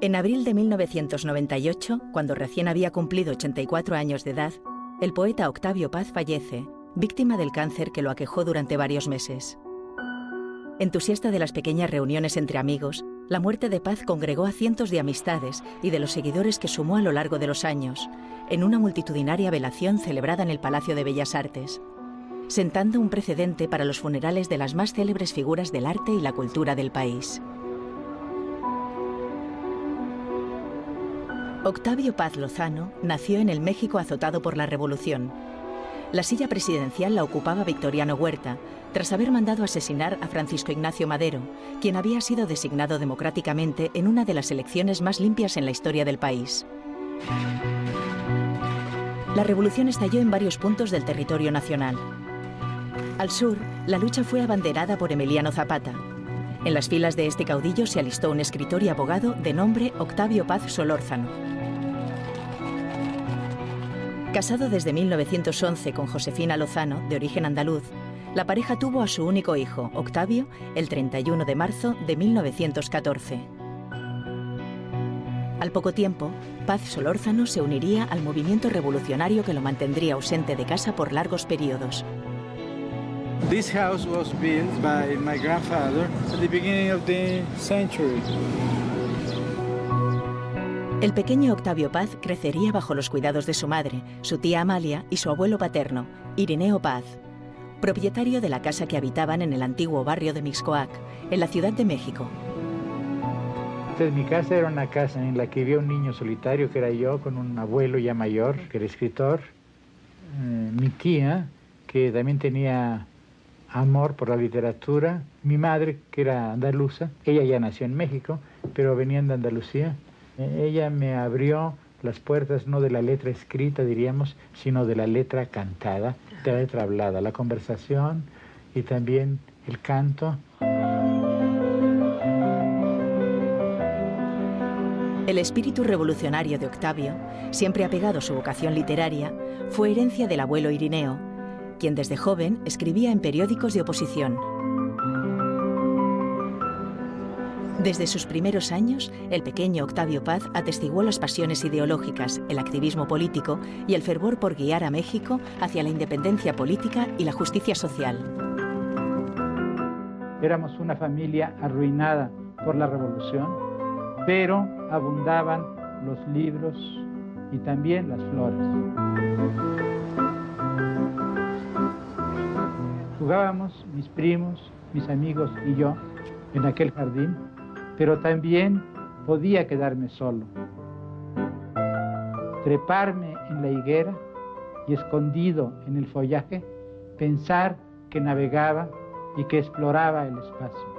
En abril de 1998, cuando recién había cumplido 84 años de edad, el poeta Octavio Paz fallece, víctima del cáncer que lo aquejó durante varios meses. Entusiasta de las pequeñas reuniones entre amigos, la muerte de Paz congregó a cientos de amistades y de los seguidores que sumó a lo largo de los años, en una multitudinaria velación celebrada en el Palacio de Bellas Artes, sentando un precedente para los funerales de las más célebres figuras del arte y la cultura del país. Octavio Paz Lozano nació en el México azotado por la Revolución. La silla presidencial la ocupaba Victoriano Huerta, tras haber mandado asesinar a Francisco Ignacio Madero, quien había sido designado democráticamente en una de las elecciones más limpias en la historia del país. La revolución estalló en varios puntos del territorio nacional. Al sur, la lucha fue abanderada por Emiliano Zapata. En las filas de este caudillo se alistó un escritor y abogado de nombre Octavio Paz Solórzano. Casado desde 1911 con Josefina Lozano, de origen andaluz, la pareja tuvo a su único hijo, Octavio, el 31 de marzo de 1914. Al poco tiempo, Paz Solórzano se uniría al movimiento revolucionario que lo mantendría ausente de casa por largos periodos. This house was built by my grandfather at the beginning of the century. El pequeño Octavio Paz crecería bajo los cuidados de su madre, su tía Amalia y su abuelo paterno, Irineo Paz, propietario de la casa que habitaban en el antiguo barrio de Mixcoac, en la Ciudad de México. Entonces, mi casa era una casa en la que vivía un niño solitario, que era yo, con un abuelo ya mayor, que era escritor, mi tía, que también tenía amor por la literatura, mi madre, que era andaluza, ella ya nació en México, pero venía de Andalucía. Ella me abrió las puertas no de la letra escrita, diríamos, sino de la letra cantada, de la letra hablada, la conversación y también el canto. El espíritu revolucionario de Octavio, siempre apegado a su vocación literaria, fue herencia del abuelo Irineo, quien desde joven escribía en periódicos de oposición. Desde sus primeros años, el pequeño Octavio Paz atestiguó las pasiones ideológicas, el activismo político y el fervor por guiar a México hacia la independencia política y la justicia social. Éramos una familia arruinada por la revolución, pero abundaban los libros y también las flores. Jugábamos mis primos, mis amigos y yo en aquel jardín, pero también podía quedarme solo, treparme en la higuera y escondido en el follaje, pensar que navegaba y que exploraba el espacio.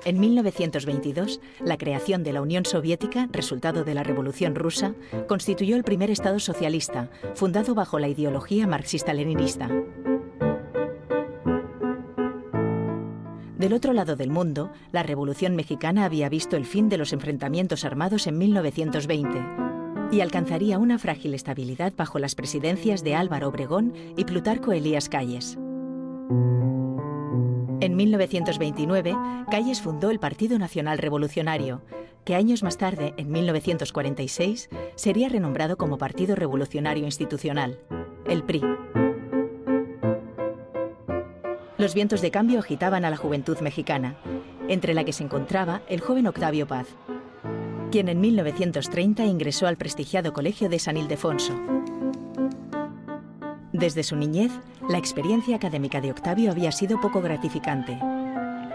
En 1922, la creación de la Unión Soviética, resultado de la Revolución Rusa, constituyó el primer Estado socialista, fundado bajo la ideología marxista-leninista. Del otro lado del mundo, la Revolución Mexicana había visto el fin de los enfrentamientos armados en 1920 y alcanzaría una frágil estabilidad bajo las presidencias de Álvaro Obregón y Plutarco Elías Calles. En 1929, Calles fundó el Partido Nacional Revolucionario, que años más tarde, en 1946, sería renombrado como Partido Revolucionario Institucional, el PRI. Los vientos de cambio agitaban a la juventud mexicana, entre la que se encontraba el joven Octavio Paz, quien en 1930 ingresó al prestigiado Colegio de San Ildefonso. Desde su niñez, la experiencia académica de Octavio había sido poco gratificante.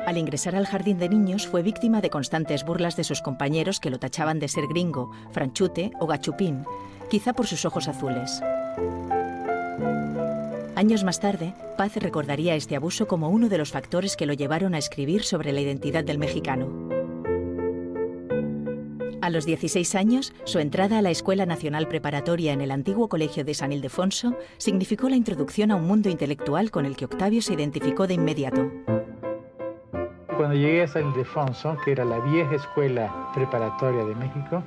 Al ingresar al jardín de niños fue víctima de constantes burlas de sus compañeros que lo tachaban de ser gringo, franchute o gachupín, quizá por sus ojos azules. Años más tarde, Paz recordaría este abuso como uno de los factores que lo llevaron a escribir sobre la identidad del mexicano. A los 16 años, su entrada a la Escuela Nacional Preparatoria en el antiguo Colegio de San Ildefonso significó la introducción a un mundo intelectual con el que Octavio se identificó de inmediato. Cuando llegué a San Ildefonso, que era la vieja escuela preparatoria de México,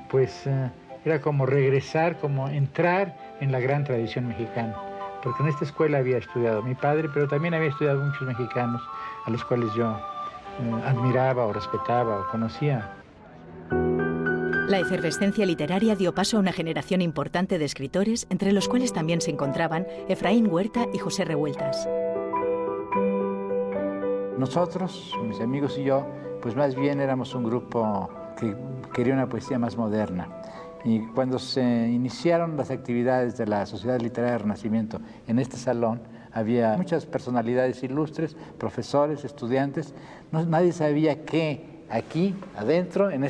pues era como regresar, como entrar en la gran tradición mexicana. Porque en esta escuela había estudiado mi padre, pero también había estudiado muchos mexicanos a los cuales yo admiraba o respetaba o conocía. La efervescencia literaria dio paso a una generación importante de escritores, entre los cuales también se encontraban Efraín Huerta y José Revueltas. Nosotros, mis amigos y yo, pues más bien éramos un grupo que quería una poesía más moderna. Y cuando se iniciaron las actividades de la Sociedad Literaria del Renacimiento en este salón, había muchas personalidades ilustres, profesores, estudiantes. Nadie sabía que aquí, adentro, en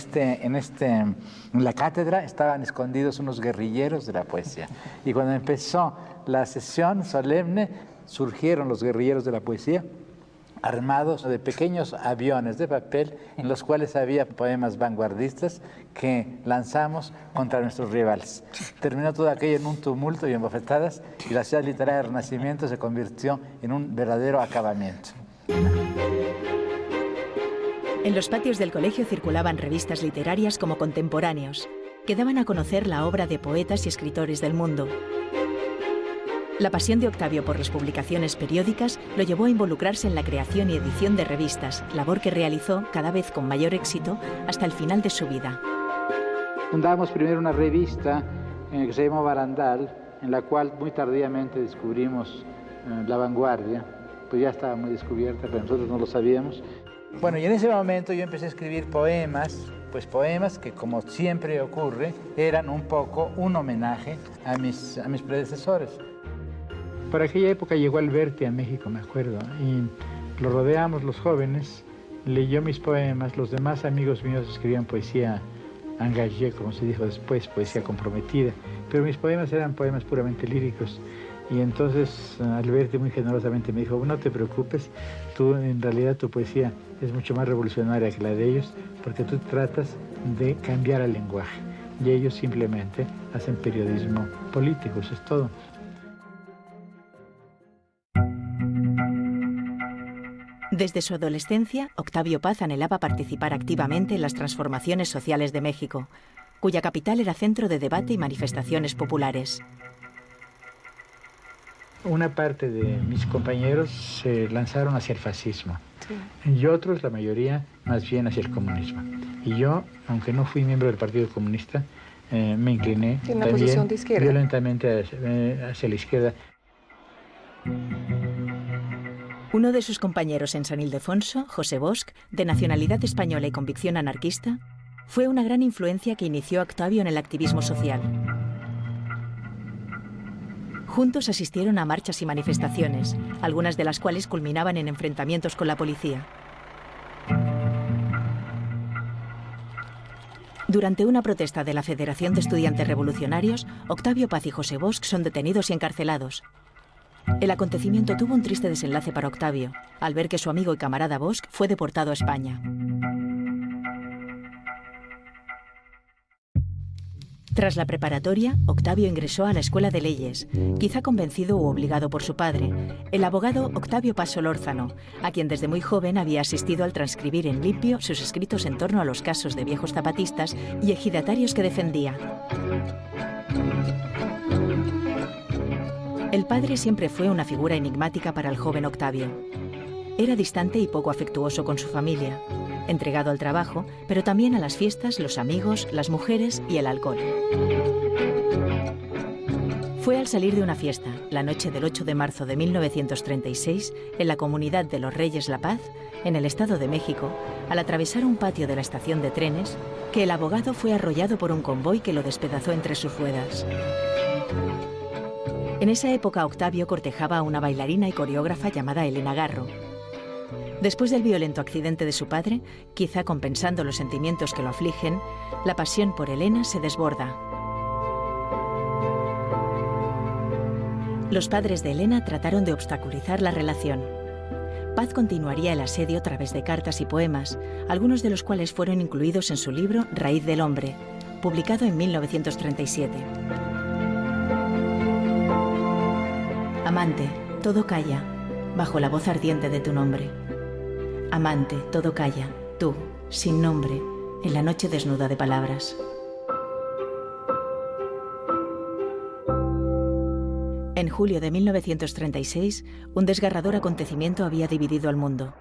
la cátedra, estaban escondidos unos guerrilleros de la poesía. Y cuando empezó la sesión solemne, surgieron los guerrilleros de la poesía, armados de pequeños aviones de papel en los cuales había poemas vanguardistas que lanzamos contra nuestros rivales. Terminó todo aquello en un tumulto y en bofetadas, y la Ciudad Literaria del Renacimiento se convirtió en un verdadero acabamiento. En los patios del colegio circulaban revistas literarias como Contemporáneos, que daban a conocer la obra de poetas y escritores del mundo. La pasión de Octavio por las publicaciones periódicas lo llevó a involucrarse en la creación y edición de revistas, labor que realizó cada vez con mayor éxito hasta el final de su vida. Fundamos primero una revista que se llamó Barandal, en la cual muy tardíamente descubrimos La Vanguardia, pues ya estaba muy descubierta, pero nosotros no lo sabíamos. Bueno, y en ese momento yo empecé a escribir poemas, pues poemas que, como siempre ocurre, eran un poco un homenaje a mis predecesores. Por aquella época llegó Alberti a México, me acuerdo, y lo rodeamos los jóvenes, leyó mis poemas, los demás amigos míos escribían poesía engagée, como se dijo después, poesía comprometida, pero mis poemas eran poemas puramente líricos. Y entonces Alberti muy generosamente me dijo, no te preocupes, tú en realidad tu poesía es mucho más revolucionaria que la de ellos, porque tú tratas de cambiar el lenguaje y ellos simplemente hacen periodismo político, eso es todo. Desde su adolescencia, Octavio Paz anhelaba participar activamente en las transformaciones sociales de México, cuya capital era centro de debate y manifestaciones populares. Una parte de mis compañeros se lanzaron hacia el fascismo, sí, y otros, la mayoría, más bien hacia el comunismo. Y yo, aunque no fui miembro del Partido Comunista, me incliné también violentamente hacia la izquierda. Uno de sus compañeros en San Ildefonso, José Bosch, de nacionalidad española y convicción anarquista, fue una gran influencia que inició a Octavio en el activismo social. Juntos asistieron a marchas y manifestaciones, algunas de las cuales culminaban en enfrentamientos con la policía. Durante una protesta de la Federación de Estudiantes Revolucionarios, Octavio Paz y José Bosch son detenidos y encarcelados. El acontecimiento tuvo un triste desenlace para Octavio, al ver que su amigo y camarada Bosch fue deportado a España. Tras la preparatoria, Octavio ingresó a la Escuela de Leyes, quizá convencido u obligado por su padre, el abogado Octavio Paz Solórzano, a quien desde muy joven había asistido al transcribir en limpio sus escritos en torno a los casos de viejos zapatistas y ejidatarios que defendía. El padre siempre fue una figura enigmática para el joven Octavio. Era distante y poco afectuoso con su familia, entregado al trabajo, pero también a las fiestas, los amigos, las mujeres y el alcohol. Fue al salir de una fiesta, la noche del 8 de marzo de 1936, en la comunidad de Los Reyes La Paz, en el Estado de México, al atravesar un patio de la estación de trenes, que el abogado fue arrollado por un convoy que lo despedazó entre sus ruedas. En esa época, Octavio cortejaba a una bailarina y coreógrafa llamada Elena Garro. Después del violento accidente de su padre, quizá compensando los sentimientos que lo afligen, la pasión por Elena se desborda. Los padres de Elena trataron de obstaculizar la relación. Paz continuaría el asedio a través de cartas y poemas, algunos de los cuales fueron incluidos en su libro Raíz del Hombre, publicado en 1937. Amante, todo calla, bajo la voz ardiente de tu nombre. Amante, todo calla, tú, sin nombre, en la noche desnuda de palabras. En julio de 1936, un desgarrador acontecimiento había dividido al mundo.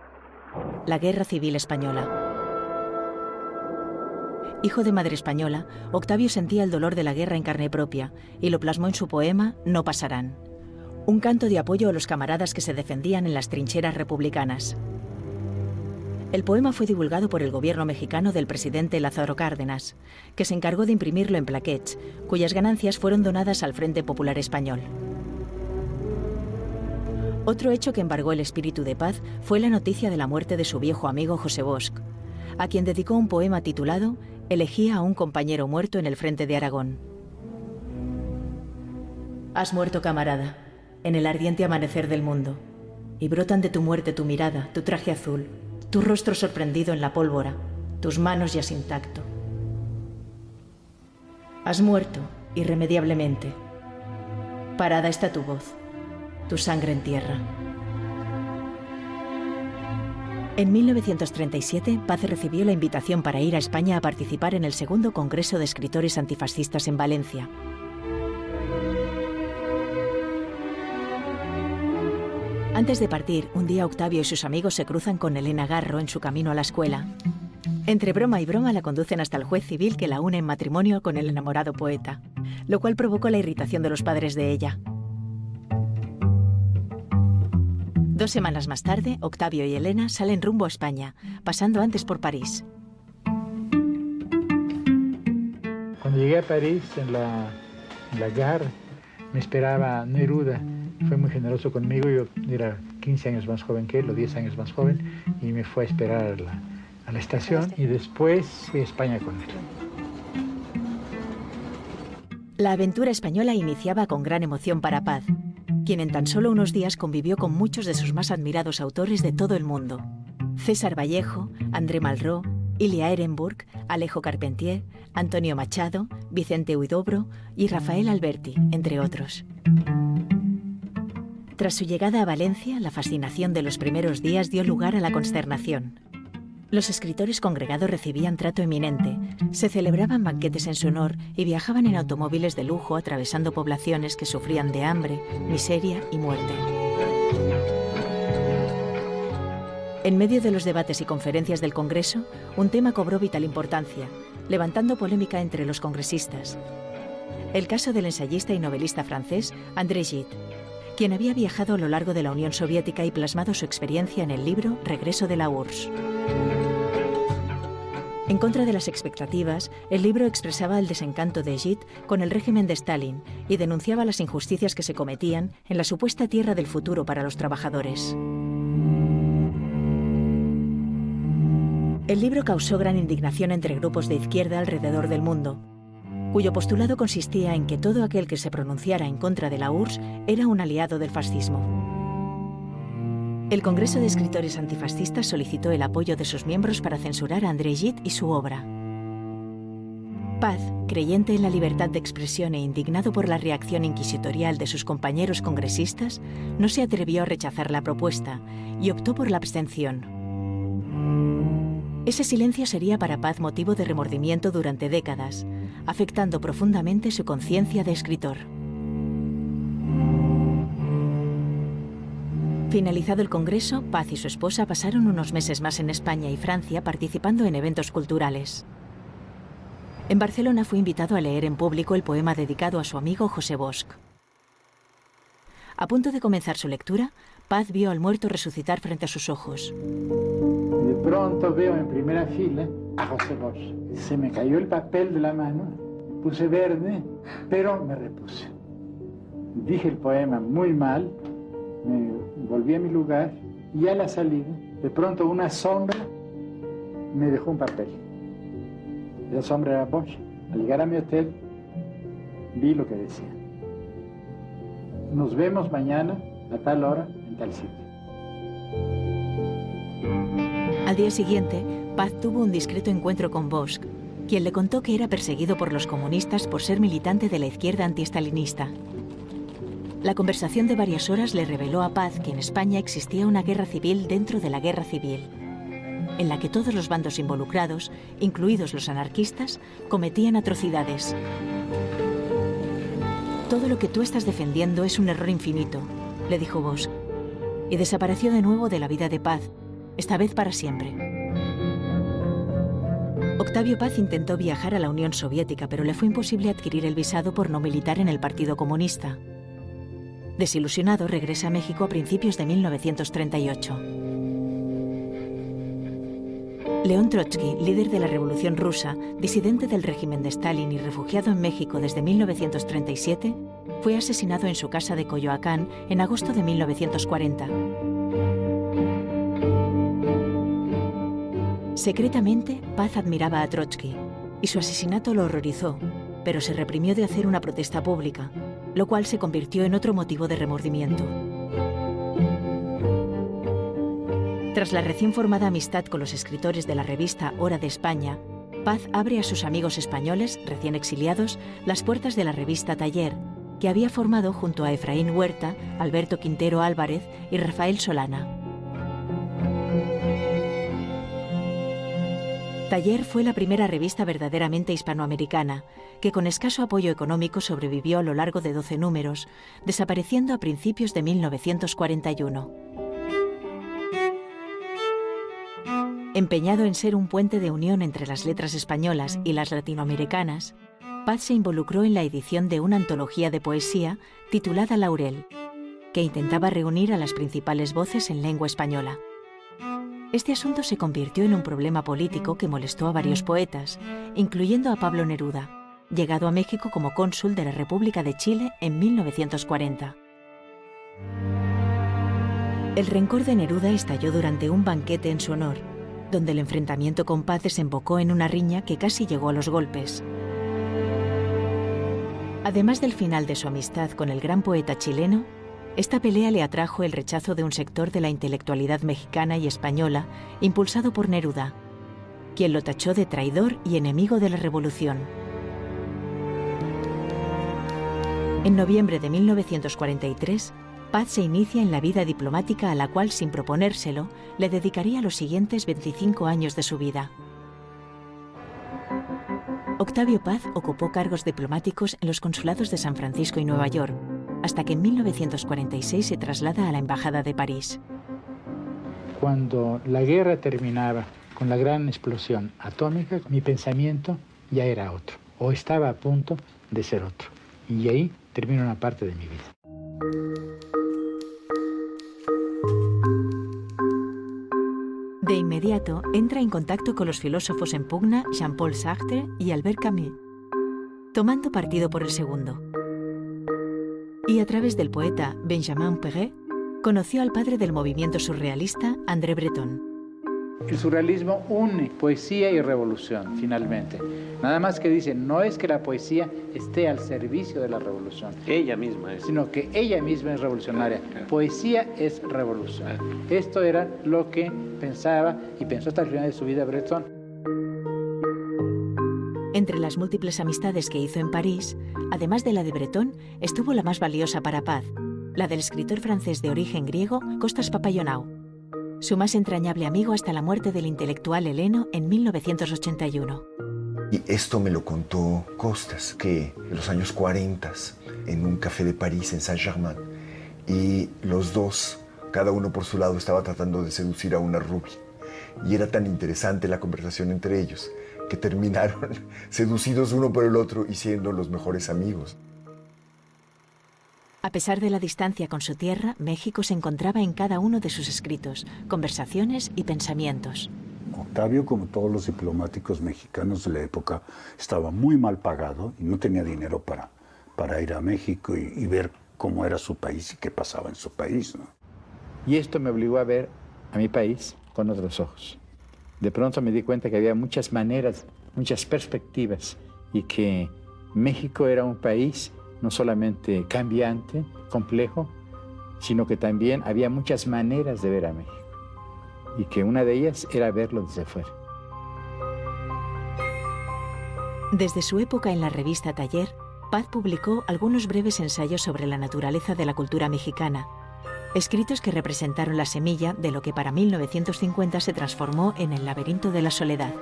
la Guerra Civil Española. Hijo de madre española, Octavio sentía el dolor de la guerra en carne propia y lo plasmó en su poema No pasarán, un canto de apoyo a los camaradas que se defendían en las trincheras republicanas. El poema fue divulgado por el gobierno mexicano del presidente Lázaro Cárdenas, que se encargó de imprimirlo en plaquettes, cuyas ganancias fueron donadas al Frente Popular Español. Otro hecho que embargó el espíritu de Paz fue la noticia de la muerte de su viejo amigo José Bosch, a quien dedicó un poema titulado Elegía a un compañero muerto en el frente de Aragón. Has muerto, camarada, en el ardiente amanecer del mundo, y brotan de tu muerte tu mirada, tu traje azul, tu rostro sorprendido en la pólvora, tus manos ya sin tacto. Has muerto irremediablemente. Parada está tu voz, tu sangre en tierra. En 1937, Paz recibió la invitación para ir a España a participar en el segundo Congreso de Escritores Antifascistas en Valencia. Antes de partir, un día Octavio y sus amigos se cruzan con Elena Garro en su camino a la escuela. Entre broma y broma la conducen hasta el juez civil que la une en matrimonio con el enamorado poeta, lo cual provocó la irritación de los padres de ella. 2 semanas más tarde, Octavio y Elena salen rumbo a España, pasando antes por París. Cuando llegué a París, en la Gare, me esperaba Neruda. Fue muy generoso conmigo. Yo era 15 años más joven que él, o 10 años más joven, y me fue a esperar a la estación, y después fui a España con él. La aventura española iniciaba con gran emoción para Paz, quien en tan solo unos días convivió con muchos de sus más admirados autores de todo el mundo. César Vallejo, André Malraux, Ilia Ehrenburg, Alejo Carpentier, Antonio Machado, Vicente Huidobro y Rafael Alberti, entre otros. Tras su llegada a Valencia, la fascinación de los primeros días dio lugar a la consternación. Los escritores congregados recibían trato eminente, se celebraban banquetes en su honor y viajaban en automóviles de lujo atravesando poblaciones que sufrían de hambre, miseria y muerte. En medio de los debates y conferencias del Congreso, un tema cobró vital importancia, levantando polémica entre los congresistas. El caso del ensayista y novelista francés André Gide, quien había viajado a lo largo de la Unión Soviética y plasmado su experiencia en el libro Regreso de la URSS. En contra de las expectativas, el libro expresaba el desencanto de Gide con el régimen de Stalin y denunciaba las injusticias que se cometían en la supuesta tierra del futuro para los trabajadores. El libro causó gran indignación entre grupos de izquierda alrededor del mundo, cuyo postulado consistía en que todo aquel que se pronunciara en contra de la URSS era un aliado del fascismo. El Congreso de Escritores Antifascistas solicitó el apoyo de sus miembros para censurar a André Gide y su obra. Paz, creyente en la libertad de expresión e indignado por la reacción inquisitorial de sus compañeros congresistas, no se atrevió a rechazar la propuesta y optó por la abstención. Ese silencio sería para Paz motivo de remordimiento durante décadas, afectando profundamente su conciencia de escritor. Finalizado el Congreso, Paz y su esposa pasaron unos meses más en España y Francia participando en eventos culturales. En Barcelona fue invitado a leer en público el poema dedicado a su amigo José Bosch. A punto de comenzar su lectura, Paz vio al muerto resucitar frente a sus ojos. De pronto veo en primera fila a José Bosch. Se me cayó el papel de la mano, puse verde, pero me repuse. Dije el poema muy mal, me volví a mi lugar y a la salida, de pronto una sombra me dejó un papel. La sombra era Bosch. Al llegar a mi hotel, vi lo que decía. Nos vemos mañana a tal hora en tal sitio. Al día siguiente, Paz tuvo un discreto encuentro con Bosch, quien le contó que era perseguido por los comunistas por ser militante de la izquierda antiestalinista. La conversación de varias horas le reveló a Paz que en España existía una guerra civil dentro de la guerra civil, en la que todos los bandos involucrados, incluidos los anarquistas, cometían atrocidades. Todo lo que tú estás defendiendo es un error infinito, le dijo Bosch, y desapareció de nuevo de la vida de Paz, esta vez para siempre. Octavio Paz intentó viajar a la Unión Soviética, pero le fue imposible adquirir el visado por no militar en el Partido Comunista. Desilusionado, regresa a México a principios de 1938. León Trotsky, líder de la Revolución Rusa, disidente del régimen de Stalin y refugiado en México desde 1937, fue asesinado en su casa de Coyoacán en agosto de 1940. Secretamente, Paz admiraba a Trotsky y su asesinato lo horrorizó, pero se reprimió de hacer una protesta pública, lo cual se convirtió en otro motivo de remordimiento. Tras la recién formada amistad con los escritores de la revista Hora de España, Paz abre a sus amigos españoles, recién exiliados, las puertas de la revista Taller, que había formado junto a Efraín Huerta, Alberto Quintero Álvarez y Rafael Solana. Taller fue la primera revista verdaderamente hispanoamericana, que con escaso apoyo económico sobrevivió a lo largo de 12 números, desapareciendo a principios de 1941. Empeñado en ser un puente de unión entre las letras españolas y las latinoamericanas, Paz se involucró en la edición de una antología de poesía titulada Laurel, que intentaba reunir a las principales voces en lengua española. Este asunto se convirtió en un problema político que molestó a varios poetas, incluyendo a Pablo Neruda, llegado a México como cónsul de la República de Chile en 1940. El rencor de Neruda estalló durante un banquete en su honor, donde el enfrentamiento con Paz desembocó en una riña que casi llegó a los golpes. Además del final de su amistad con el gran poeta chileno, esta pelea le atrajo el rechazo de un sector de la intelectualidad mexicana y española impulsado por Neruda, quien lo tachó de traidor y enemigo de la revolución. En noviembre de 1943, Paz se inicia en la vida diplomática a la cual, sin proponérselo, le dedicaría los siguientes 25 años de su vida. Octavio Paz ocupó cargos diplomáticos en los consulados de San Francisco y Nueva York, hasta que en 1946 se traslada a la Embajada de París. Cuando la guerra terminaba con la gran explosión atómica, mi pensamiento ya era otro, o estaba a punto de ser otro. Y ahí termina una parte de mi vida. De inmediato entra en contacto con los filósofos en pugna Jean-Paul Sartre y Albert Camus, tomando partido por el segundo. Y a través del poeta Benjamin Péret, conoció al padre del movimiento surrealista, André Breton. El surrealismo une poesía y revolución, finalmente. Nada más que dice, no es que la poesía esté al servicio de la revolución. Ella misma es. Sino que ella misma es revolucionaria. Poesía es revolución. Esto era lo que pensaba y pensó hasta el final de su vida Breton. Entre las múltiples amistades que hizo en París, además de la de Breton, estuvo la más valiosa para Paz, la del escritor francés de origen griego Costas Papayonau, su más entrañable amigo hasta la muerte del intelectual heleno en 1981. Y esto me lo contó Costas, que en los años 40, en un café de París, en Saint-Germain, y los dos, cada uno por su lado, estaba tratando de seducir a una rubia. Y era tan interesante la conversación entre ellos, que terminaron seducidos uno por el otro y siendo los mejores amigos. A pesar de la distancia con su tierra, México se encontraba en cada uno de sus escritos, conversaciones y pensamientos. Octavio, como todos los diplomáticos mexicanos de la época, estaba muy mal pagado y no tenía dinero para ir a México y ver cómo era su país y qué pasaba en su país, ¿no? Y esto me obligó a ver a mi país con otros ojos. De pronto me di cuenta que había muchas maneras, muchas perspectivas, y que México era un país no solamente cambiante, complejo, sino que también había muchas maneras de ver a México, y que una de ellas era verlo desde fuera. Desde su época en la revista Taller, Paz publicó algunos breves ensayos sobre la naturaleza de la cultura mexicana, escritos que representaron la semilla de lo que para 1950 se transformó en El laberinto de la soledad.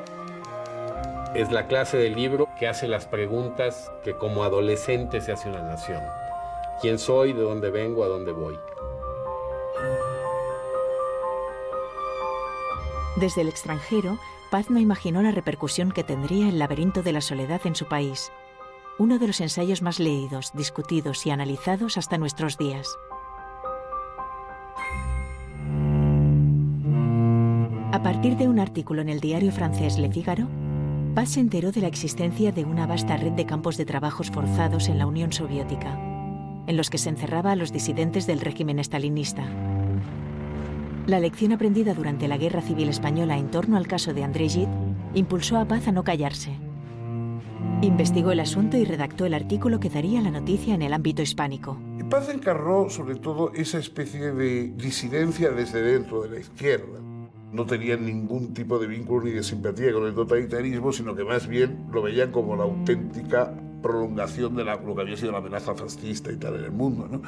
Es la clase de libro que hace las preguntas que como adolescente se hace una nación. ¿Quién soy? ¿De dónde vengo? ¿A dónde voy? Desde el extranjero, Paz no imaginó la repercusión que tendría El laberinto de la soledad en su país, uno de los ensayos más leídos, discutidos y analizados hasta nuestros días. A partir de un artículo en el diario francés Le Figaro, Paz se enteró de la existencia de una vasta red de campos de trabajos forzados en la Unión Soviética, en los que se encerraba a los disidentes del régimen estalinista. La lección aprendida durante la Guerra Civil Española en torno al caso de André Gide impulsó a Paz a no callarse. Investigó el asunto y redactó el artículo que daría la noticia en el ámbito hispánico. Paz encarnó sobre todo esa especie de disidencia desde dentro de la izquierda. No tenían ningún tipo de vínculo ni de simpatía con el totalitarismo, sino que más bien lo veían como la auténtica prolongación de lo que había sido la amenaza fascista y tal en el mundo, ¿no?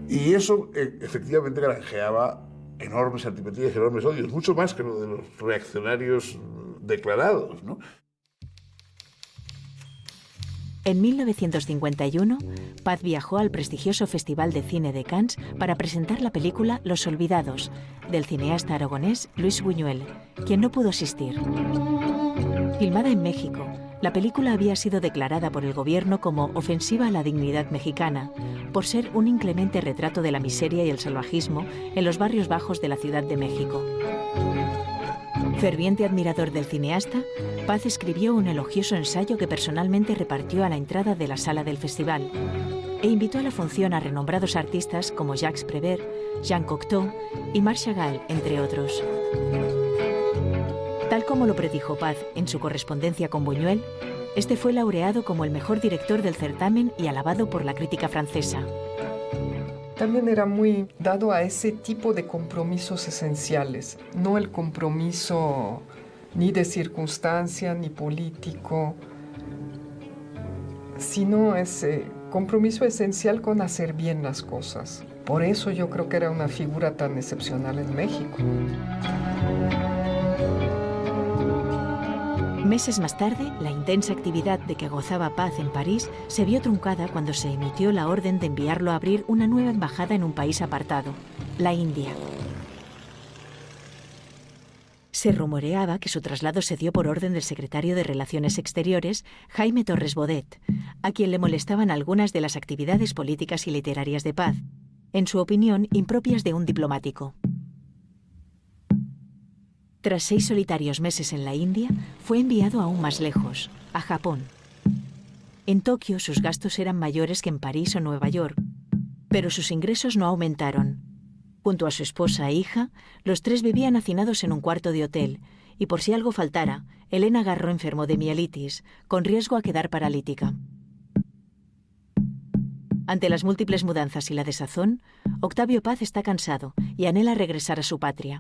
Y eso efectivamente granjeaba enormes antipatías, enormes odios, mucho más que lo de los reaccionarios declarados, ¿no? En 1951, Paz viajó al prestigioso Festival de Cine de Cannes para presentar la película Los Olvidados, del cineasta aragonés Luis Buñuel, quien no pudo asistir. Filmada en México, la película había sido declarada por el gobierno como ofensiva a la dignidad mexicana, por ser un inclemente retrato de la miseria y el salvajismo en los barrios bajos de la Ciudad de México. Ferviente admirador del cineasta, Paz escribió un elogioso ensayo que personalmente repartió a la entrada de la sala del festival e invitó a la función a renombrados artistas como Jacques Prévert, Jean Cocteau y Marc Chagall, entre otros. Tal como lo predijo Paz en su correspondencia con Buñuel, este fue laureado como el mejor director del certamen y alabado por la crítica francesa. También era muy dado a ese tipo de compromisos esenciales, no el compromiso ni de circunstancia ni político, sino ese compromiso esencial con hacer bien las cosas. Por eso yo creo que era una figura tan excepcional en México. Meses más tarde, la intensa actividad de que gozaba Paz en París se vio truncada cuando se emitió la orden de enviarlo a abrir una nueva embajada en un país apartado, la India. Se rumoreaba que su traslado se dio por orden del secretario de Relaciones Exteriores, Jaime Torres Bodet, a quien le molestaban algunas de las actividades políticas y literarias de Paz, en su opinión impropias de un diplomático. Tras 6 solitarios meses en la India, fue enviado aún más lejos, a Japón. En Tokio sus gastos eran mayores que en París o Nueva York, pero sus ingresos no aumentaron. Junto a su esposa e hija, los tres vivían hacinados en un cuarto de hotel, y por si algo faltara, Elena Garro enfermó de mielitis, con riesgo a quedar paralítica. Ante las múltiples mudanzas y la desazón, Octavio Paz está cansado y anhela regresar a su patria.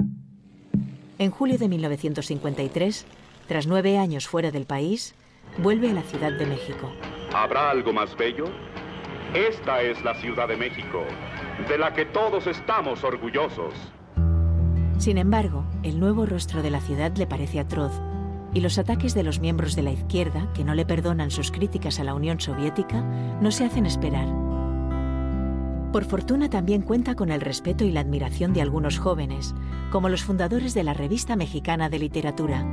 En julio de 1953, tras 9 años fuera del país, vuelve a la Ciudad de México. ¿Habrá algo más bello? Esta es la Ciudad de México, de la que todos estamos orgullosos. Sin embargo, el nuevo rostro de la ciudad le parece atroz, y los ataques de los miembros de la izquierda, que no le perdonan sus críticas a la Unión Soviética, no se hacen esperar. Por fortuna también cuenta con el respeto y la admiración de algunos jóvenes, como los fundadores de la Revista Mexicana de Literatura,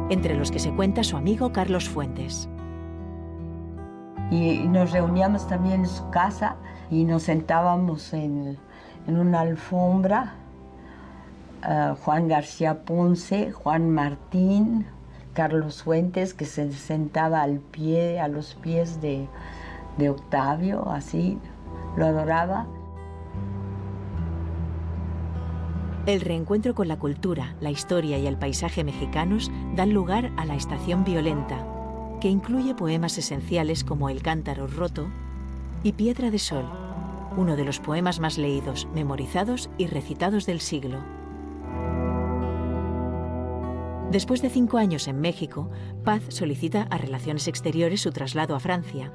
entre los que se cuenta su amigo Carlos Fuentes. Y nos reuníamos también en su casa y nos sentábamos en una alfombra. Juan García Ponce, Juan Martín, Carlos Fuentes, que se sentaba a los pies de Octavio, así. Lo adoraba. El reencuentro con la cultura, la historia y el paisaje mexicanos dan lugar a La Estación Violenta, que incluye poemas esenciales como El Cántaro Roto y Piedra de Sol, uno de los poemas más leídos, memorizados y recitados del siglo. Después de 5 años en México, Paz solicita a Relaciones Exteriores su traslado a Francia.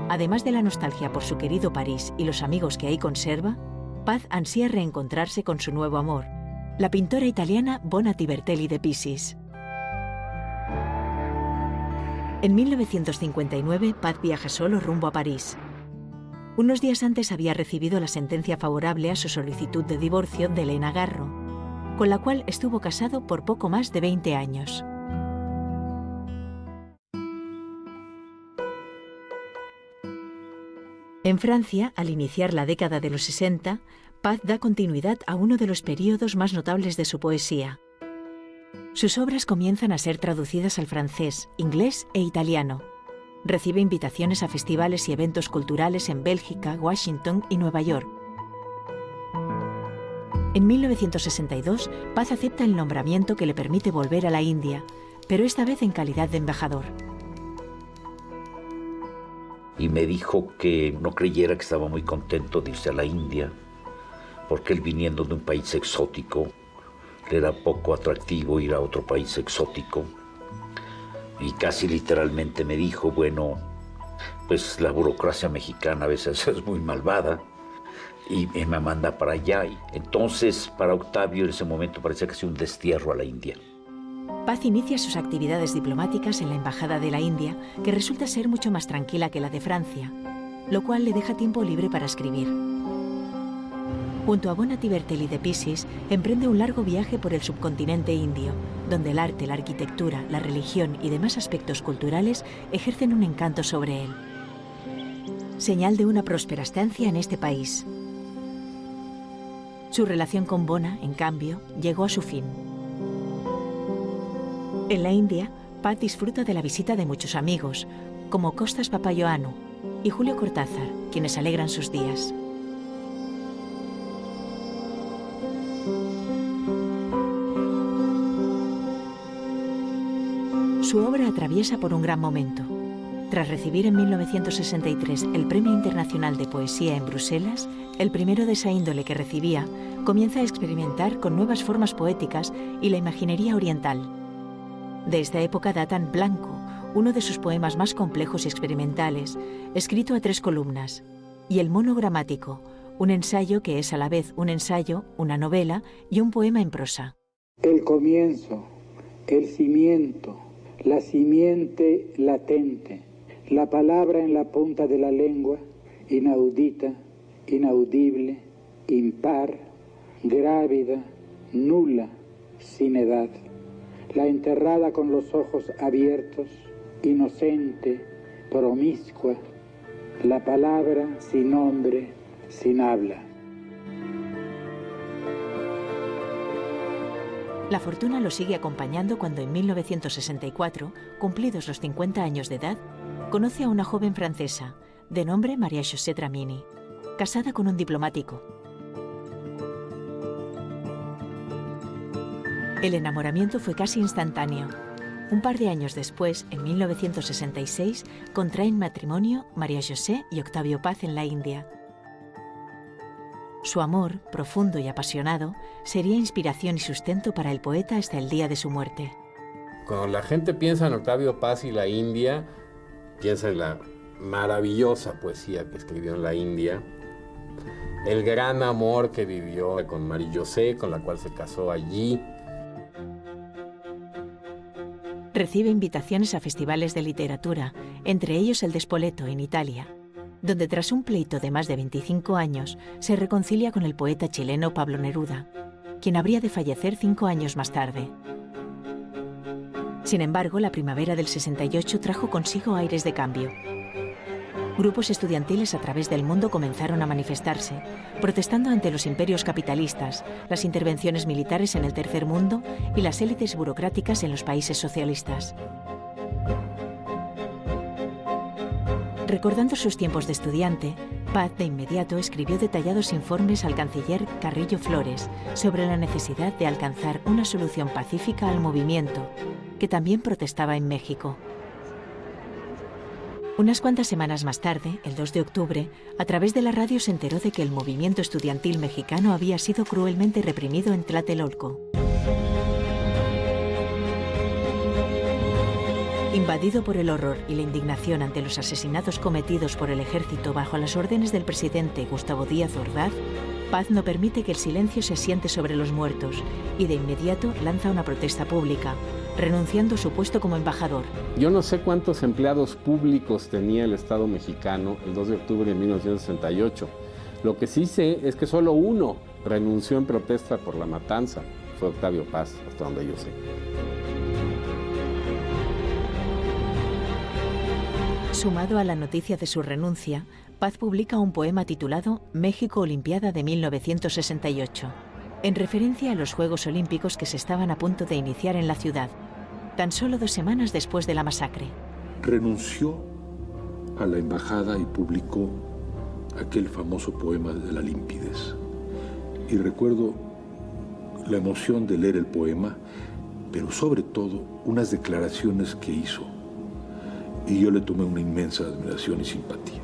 Además de la nostalgia por su querido París y los amigos que ahí conserva, Paz ansía reencontrarse con su nuevo amor, la pintora italiana Bona Tibertelli de Pisis. En 1959, Paz viaja solo rumbo a París. Unos días antes había recibido la sentencia favorable a su solicitud de divorcio de Elena Garro, con la cual estuvo casado por poco más de 20 años. En Francia, al iniciar la década de los 60, Paz da continuidad a uno de los períodos más notables de su poesía. Sus obras comienzan a ser traducidas al francés, inglés e italiano. Recibe invitaciones a festivales y eventos culturales en Bélgica, Washington y Nueva York. En 1962, Paz acepta el nombramiento que le permite volver a la India, pero esta vez en calidad de embajador. Y me dijo que no creyera que estaba muy contento de irse a la India, porque él, viniendo de un país exótico, le era poco atractivo ir a otro país exótico. Y casi literalmente me dijo, bueno, pues la burocracia mexicana a veces es muy malvada y me manda para allá. Y entonces, para Octavio en ese momento parecía que hacía un destierro a la India. Paz inicia sus actividades diplomáticas en la Embajada de la India, que resulta ser mucho más tranquila que la de Francia, lo cual le deja tiempo libre para escribir. Junto a Bonatti Bertelli de Pisis, emprende un largo viaje por el subcontinente indio, donde el arte, la arquitectura, la religión y demás aspectos culturales ejercen un encanto sobre él. Señal de una próspera estancia en este país. Su relación con Bona, en cambio, llegó a su fin. En la India, Paz disfruta de la visita de muchos amigos, como Costas Papayoannou y Julio Cortázar, quienes alegran sus días. Su obra atraviesa por un gran momento. Tras recibir en 1963 el Premio Internacional de Poesía en Bruselas, el primero de esa índole que recibía, comienza a experimentar con nuevas formas poéticas y la imaginería oriental. De esta época datan Blanco, uno de sus poemas más complejos y experimentales, escrito a 3 columnas, y El monogramático, un ensayo que es a la vez un ensayo, una novela y un poema en prosa. El comienzo, el cimiento, la simiente latente, la palabra en la punta de la lengua, inaudita, inaudible, impar, grávida, nula, sin edad. La enterrada con los ojos abiertos, inocente, promiscua, la palabra sin nombre, sin habla. La fortuna lo sigue acompañando cuando en 1964, cumplidos los 50 años de edad, conoce a una joven francesa, de nombre Maria-José Dramini, casada con un diplomático. El enamoramiento fue casi instantáneo. Un par de años después, en 1966, contraen matrimonio Maria-José y Octavio Paz en la India. Su amor, profundo y apasionado, sería inspiración y sustento para el poeta hasta el día de su muerte. Cuando la gente piensa en Octavio Paz y la India, piensa en la maravillosa poesía que escribió en la India, el gran amor que vivió con Marie-José, con la cual se casó allí. Recibe invitaciones a festivales de literatura, entre ellos el de Spoleto, en Italia, donde tras un pleito de más de 25 años se reconcilia con el poeta chileno Pablo Neruda, quien habría de fallecer 5 años más tarde. Sin embargo, la primavera del 68 trajo consigo aires de cambio. Grupos estudiantiles a través del mundo comenzaron a manifestarse, protestando ante los imperios capitalistas, las intervenciones militares en el tercer mundo y las élites burocráticas en los países socialistas. Recordando sus tiempos de estudiante, Paz de inmediato escribió detallados informes al canciller Carrillo Flores sobre la necesidad de alcanzar una solución pacífica al movimiento, que también protestaba en México. Unas cuantas semanas más tarde, el 2 de octubre, a través de la radio se enteró de que el movimiento estudiantil mexicano había sido cruelmente reprimido en Tlatelolco. Invadido por el horror y la indignación ante los asesinatos cometidos por el ejército bajo las órdenes del presidente Gustavo Díaz Ordaz, Paz no permite que el silencio se asiente sobre los muertos y de inmediato lanza una protesta pública, renunciando a su puesto como embajador. Yo no sé cuántos empleados públicos tenía el Estado mexicano el 2 de octubre de 1968. Lo que sí sé es que solo uno renunció en protesta por la matanza. fue Octavio Paz, hasta donde yo sé. Sumado a la noticia de su renuncia, Paz publica un poema titulado México Olimpiada de 1968, en referencia a los Juegos Olímpicos que se estaban a punto de iniciar en la ciudad, tan solo 2 semanas después de la masacre. Renunció a la embajada y publicó aquel famoso poema de la limpidez. Y recuerdo la emoción de leer el poema, pero sobre todo unas declaraciones que hizo. Y yo le tomé una inmensa admiración y simpatía.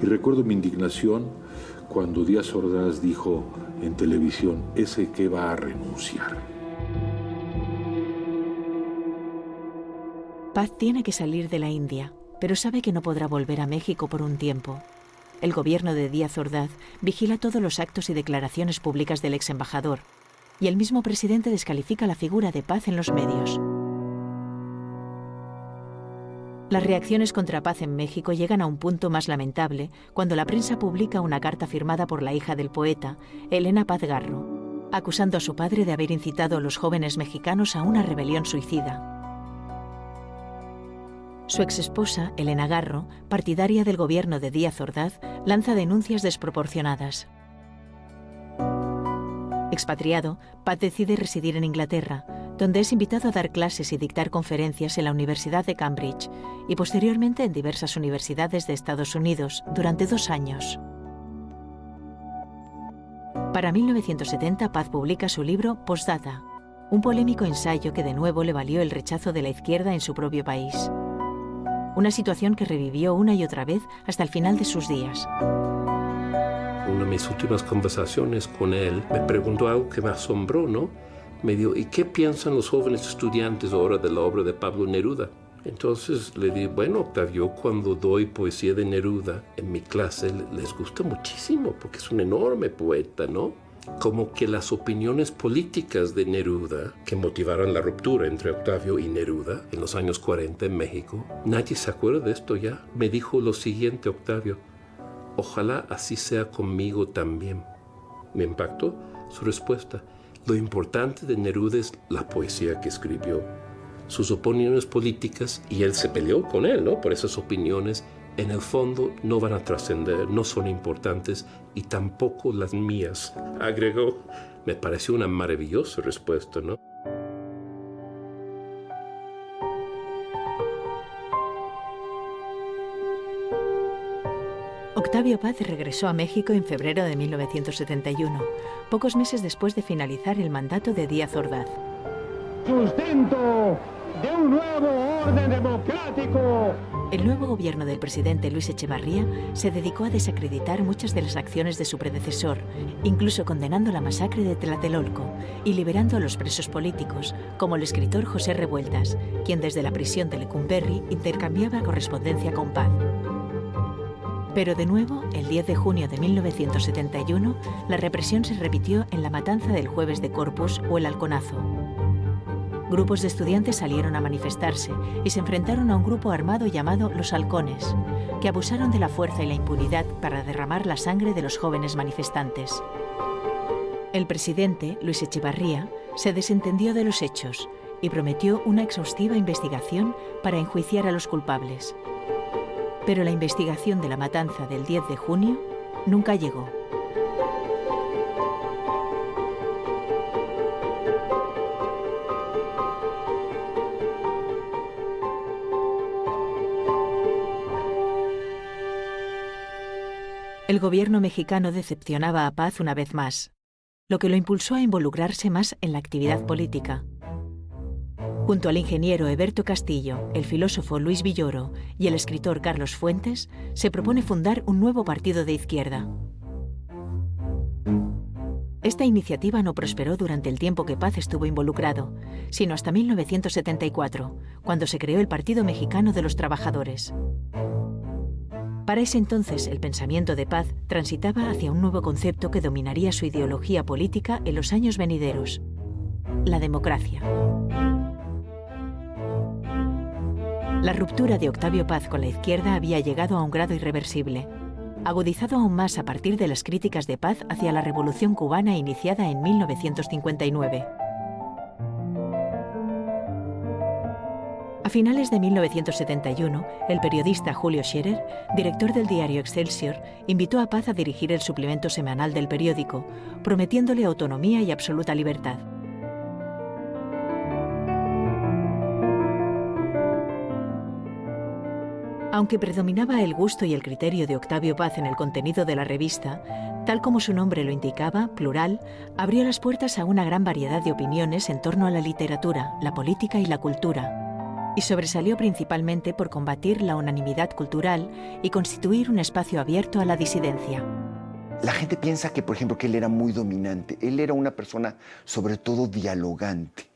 Y recuerdo mi indignación cuando Díaz Ordaz dijo en televisión, ese que va a renunciar. Paz tiene que salir de la India, pero sabe que no podrá volver a México por un tiempo. El gobierno de Díaz Ordaz vigila todos los actos y declaraciones públicas del ex embajador, y el mismo presidente descalifica la figura de Paz en los medios. Las reacciones contra Paz en México llegan a un punto más lamentable cuando la prensa publica una carta firmada por la hija del poeta, Elena Paz Garro, acusando a su padre de haber incitado a los jóvenes mexicanos a una rebelión suicida. Su exesposa, Elena Garro, partidaria del gobierno de Díaz Ordaz, lanza denuncias desproporcionadas. Expatriado, Paz decide residir en Inglaterra, donde es invitado a dar clases y dictar conferencias en la Universidad de Cambridge y posteriormente en diversas universidades de Estados Unidos durante 2 años. Para 1970, Paz publica su libro Postdata, un polémico ensayo que de nuevo le valió el rechazo de la izquierda en su propio país. Una situación que revivió una y otra vez hasta el final de sus días. Una de mis últimas conversaciones con él me preguntó algo que me asombró, ¿no? Me dijo, ¿y qué piensan los jóvenes estudiantes ahora de la obra de Pablo Neruda? Entonces le dije, bueno, Octavio, cuando doy poesía de Neruda en mi clase les gusta muchísimo porque es un enorme poeta, ¿no? Como que las opiniones políticas de Neruda, que motivaron la ruptura entre Octavio y Neruda en los años 40 en México, nadie se acuerda de esto ya. Me dijo lo siguiente, Octavio, ojalá así sea conmigo también. Me impactó su respuesta. Lo importante de Neruda es la poesía que escribió, sus opiniones políticas, y él se peleó con él, ¿no? Por esas opiniones. En el fondo no van a trascender, no son importantes y tampoco las mías, agregó. Me pareció una maravillosa respuesta, ¿no? Octavio Paz regresó a México en febrero de 1971, pocos meses después de finalizar el mandato de Díaz Ordaz. ¡Sustento de un nuevo orden democrático! El nuevo gobierno del presidente Luis Echevarría se dedicó a desacreditar muchas de las acciones de su predecesor, incluso condenando la masacre de Tlatelolco y liberando a los presos políticos, como el escritor José Revueltas, quien desde la prisión de Lecumberri intercambiaba correspondencia con Paz. Pero de nuevo, el 10 de junio de 1971, la represión se repitió en la matanza del Jueves de Corpus o el Halconazo. Grupos de estudiantes salieron a manifestarse y se enfrentaron a un grupo armado llamado Los Halcones, que abusaron de la fuerza y la impunidad para derramar la sangre de los jóvenes manifestantes. El presidente, Luis Echevarría, se desentendió de los hechos y prometió una exhaustiva investigación para enjuiciar a los culpables. Pero la investigación de la matanza del 10 de junio nunca llegó. El gobierno mexicano decepcionaba a Paz una vez más, lo que lo impulsó a involucrarse más en la actividad política. Junto al ingeniero Heberto Castillo, el filósofo Luis Villoro y el escritor Carlos Fuentes, se propone fundar un nuevo partido de izquierda. Esta iniciativa no prosperó durante el tiempo que Paz estuvo involucrado, sino hasta 1974, cuando se creó el Partido Mexicano de los Trabajadores. Para ese entonces, el pensamiento de Paz transitaba hacia un nuevo concepto que dominaría su ideología política en los años venideros: la democracia. La ruptura de Octavio Paz con la izquierda había llegado a un grado irreversible, agudizado aún más a partir de las críticas de Paz hacia la Revolución cubana iniciada en 1959. A finales de 1971, el periodista Julio Scherer, director del diario Excelsior, invitó a Paz a dirigir el suplemento semanal del periódico, prometiéndole autonomía y absoluta libertad. Aunque predominaba el gusto y el criterio de Octavio Paz en el contenido de la revista, tal como su nombre lo indicaba, Plural, abrió las puertas a una gran variedad de opiniones en torno a la literatura, la política y la cultura, y sobresalió principalmente por combatir la unanimidad cultural y constituir un espacio abierto a la disidencia. La gente piensa que, por ejemplo, que él era muy dominante. Él era una persona, sobre todo, dialogante.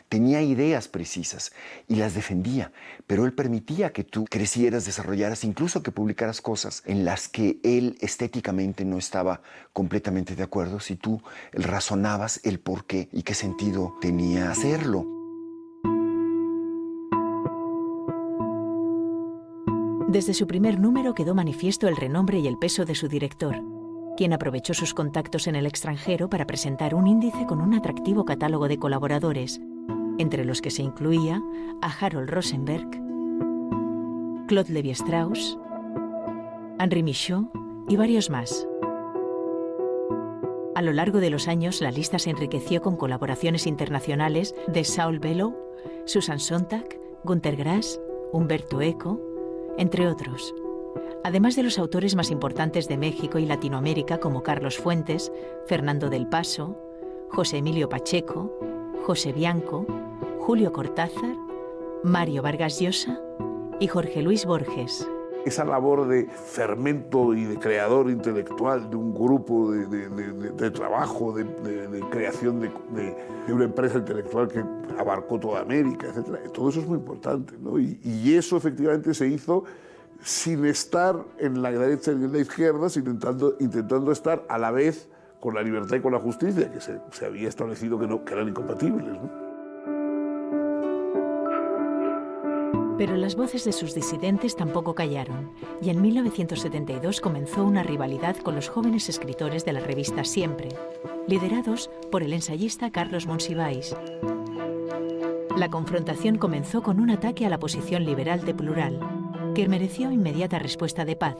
Tenía ideas precisas y las defendía, pero él permitía que tú crecieras, desarrollaras, incluso que publicaras cosas en las que él estéticamente no estaba completamente de acuerdo, si tú razonabas el por qué y qué sentido tenía hacerlo. Desde su primer número quedó manifiesto el renombre y el peso de su director, quien aprovechó sus contactos en el extranjero para presentar un índice con un atractivo catálogo de colaboradores, entre los que se incluía a Harold Rosenberg, Claude Lévi-Strauss, Henri Michaud y varios más. A lo largo de los años, la lista se enriqueció con colaboraciones internacionales de Saul Bellow, Susan Sontag, Günter Grass, Umberto Eco, entre otros, además de los autores más importantes de México y Latinoamérica como Carlos Fuentes, Fernando del Paso, José Emilio Pacheco, José Bianco, Julio Cortázar, Mario Vargas Llosa y Jorge Luis Borges. Esa labor de fermento y de creador intelectual de un grupo de trabajo, de creación de una empresa intelectual que abarcó toda América, etc. Todo eso es muy importante, ¿no? Y eso efectivamente se hizo sin estar en la derecha ni en la izquierda, sino intentando estar a la vez con la libertad y con la justicia, que se había establecido que eran incompatibles, ¿no? Pero las voces de sus disidentes tampoco callaron, y en 1972 comenzó una rivalidad con los jóvenes escritores de la revista Siempre, liderados por el ensayista Carlos Monsiváis. La confrontación comenzó con un ataque a la posición liberal de Plural, que mereció inmediata respuesta de Paz.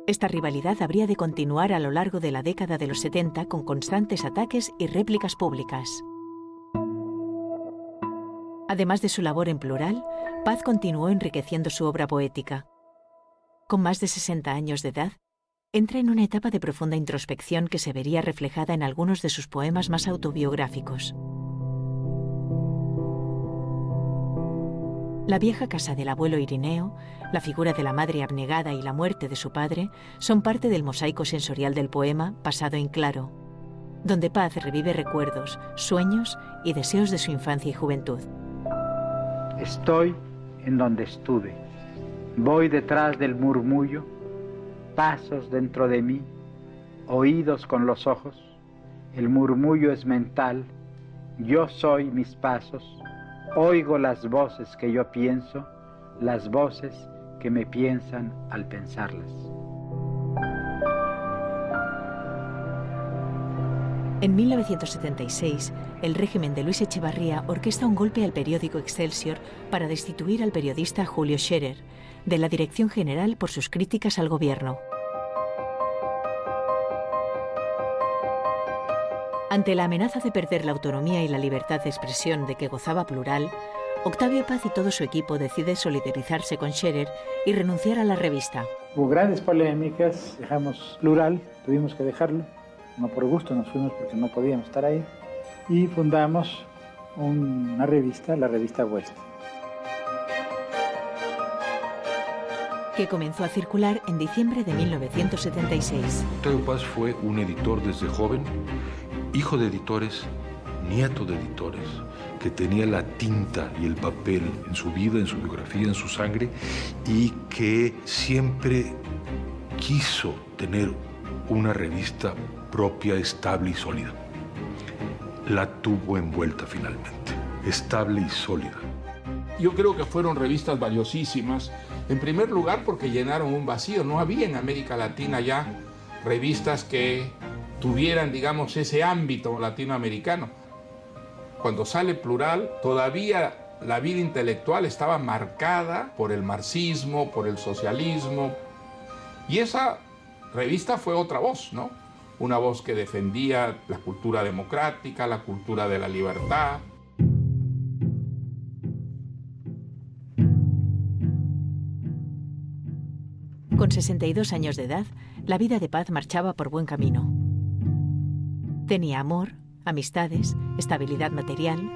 Esta rivalidad habría de continuar a lo largo de la década de los 70 con constantes ataques y réplicas públicas. Además de su labor en Plural, Paz continuó enriqueciendo su obra poética. Con más de 60 años de edad, entra en una etapa de profunda introspección que se vería reflejada en algunos de sus poemas más autobiográficos. La vieja casa del abuelo Irineo, la figura de la madre abnegada y la muerte de su padre son parte del mosaico sensorial del poema Pasado en Claro, donde Paz revive recuerdos, sueños y deseos de su infancia y juventud. Estoy en donde estuve, voy detrás del murmullo, pasos dentro de mí, oídos con los ojos, el murmullo es mental, yo soy mis pasos, oigo las voces que yo pienso, las voces que me piensan al pensarlas. En 1976, el régimen de Luis Echevarría orquesta un golpe al periódico Excelsior para destituir al periodista Julio Scherer de la dirección general por sus críticas al gobierno. Ante la amenaza de perder la autonomía y la libertad de expresión de que gozaba Plural, Octavio Paz y todo su equipo deciden solidarizarse con Scherer y renunciar a la revista. Hubo grandes polémicas, dejamos Plural, tuvimos que dejarlo. No por gusto, nos fuimos porque no podíamos estar ahí. Y fundamos una revista, la revista Vuestra, que comenzó a circular en diciembre de 1976. Octavio Paz fue un editor desde joven, hijo de editores, nieto de editores, que tenía la tinta y el papel en su vida, en su biografía, en su sangre, y que siempre quiso tener una revista propia, estable y sólida. La tuvo envuelta finalmente, estable y sólida. Yo creo que fueron revistas valiosísimas, en primer lugar porque llenaron un vacío. No había en América Latina ya revistas que tuvieran, digamos, ese ámbito latinoamericano. Cuando sale Plural, todavía la vida intelectual estaba marcada por el marxismo, por el socialismo. Y esa revista fue otra voz, ¿no? Una voz que defendía la cultura democrática, la cultura de la libertad. Con 62 años de edad, la vida de Paz marchaba por buen camino. Tenía amor, amistades, estabilidad material.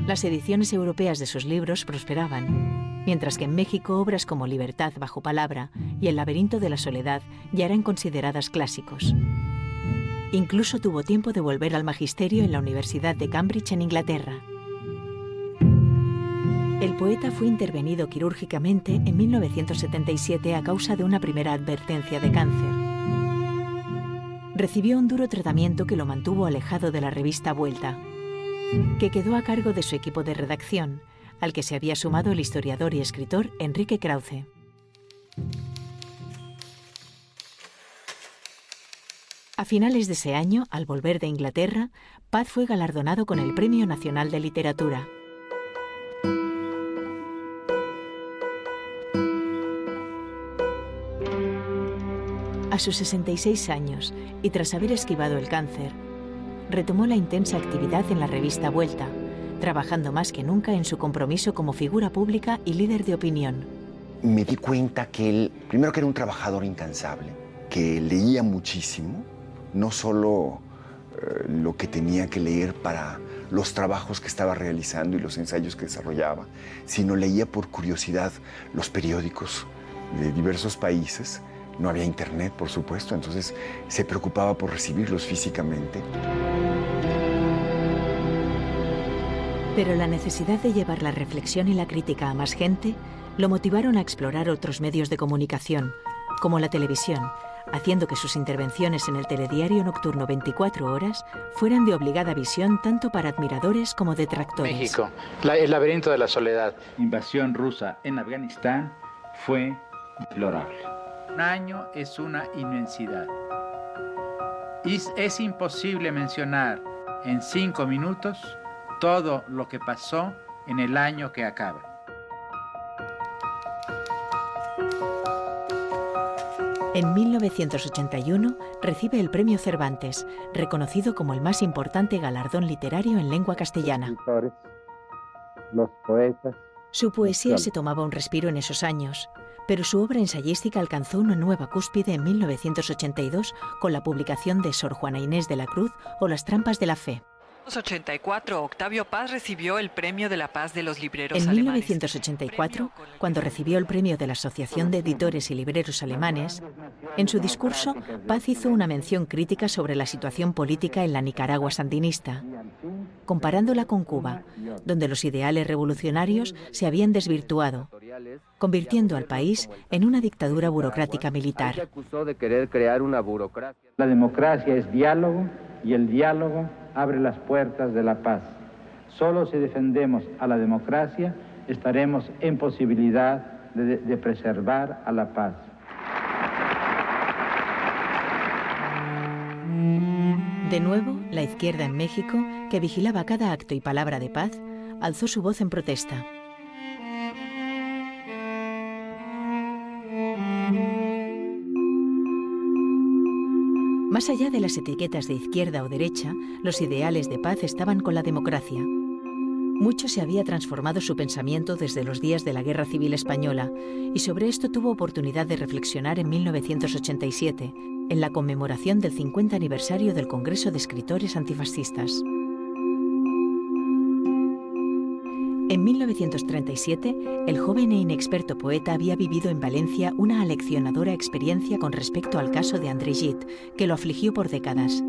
Las ediciones europeas de sus libros prosperaban, mientras que en México obras como Libertad bajo palabra y El laberinto de la soledad ya eran consideradas clásicos. Incluso tuvo tiempo de volver al magisterio en la Universidad de Cambridge en Inglaterra. El poeta fue intervenido quirúrgicamente en 1977 a causa de una primera advertencia de cáncer. Recibió un duro tratamiento que lo mantuvo alejado de la revista Vuelta, que quedó a cargo de su equipo de redacción, al que se había sumado el historiador y escritor Enrique Krause. A finales de ese año, al volver de Inglaterra, Paz fue galardonado con el Premio Nacional de Literatura. A sus 66 años, y tras haber esquivado el cáncer, retomó la intensa actividad en la revista Vuelta, trabajando más que nunca en su compromiso como figura pública y líder de opinión. Me di cuenta que él, primero que era un trabajador incansable, que leía muchísimo, no solo lo que tenía que leer para los trabajos que estaba realizando y los ensayos que desarrollaba, sino leía por curiosidad los periódicos de diversos países. No había internet, por supuesto, entonces se preocupaba por recibirlos físicamente. Pero la necesidad de llevar la reflexión y la crítica a más gente lo motivaron a explorar otros medios de comunicación, como la televisión, haciendo que sus intervenciones en el telediario nocturno 24 horas fueran de obligada visión tanto para admiradores como detractores. México, el laberinto de la soledad. Invasión rusa en Afganistán fue deplorable. Un año es una inmensidad. Es imposible mencionar en 5 minutos todo lo que pasó en el año que acaba. En 1981 recibe el Premio Cervantes, reconocido como el más importante galardón literario en lengua castellana. Los poetas. Su poesía se tomaba un respiro en esos años, pero su obra ensayística alcanzó una nueva cúspide en 1982 con la publicación de Sor Juana Inés de la Cruz o Las trampas de la fe. En 1984, Octavio Paz recibió el Premio de la Paz de los Libreros En Alemanes. 1984, cuando recibió el premio de la Asociación de Editores y Libreros Alemanes, en su discurso, Paz hizo una mención crítica sobre la situación política en la Nicaragua sandinista, comparándola con Cuba, donde los ideales revolucionarios se habían desvirtuado, convirtiendo al país en una dictadura burocrática militar. Se acusó de querer crear una burocracia. La democracia es diálogo y el diálogo abre las puertas de la paz. Solo si defendemos a la democracia estaremos en posibilidad de preservar a la paz. De nuevo, la izquierda en México, que vigilaba cada acto y palabra de Paz, alzó su voz en protesta. Más allá de las etiquetas de izquierda o derecha, los ideales de Paz estaban con la democracia. Mucho se había transformado su pensamiento desde los días de la Guerra Civil Española, y sobre esto tuvo oportunidad de reflexionar en 1987, en la conmemoración del 50 aniversario del Congreso de Escritores Antifascistas. En 1937, el joven e inexperto poeta había vivido en Valencia una aleccionadora experiencia con respecto al caso de André Gide, que lo afligió por décadas.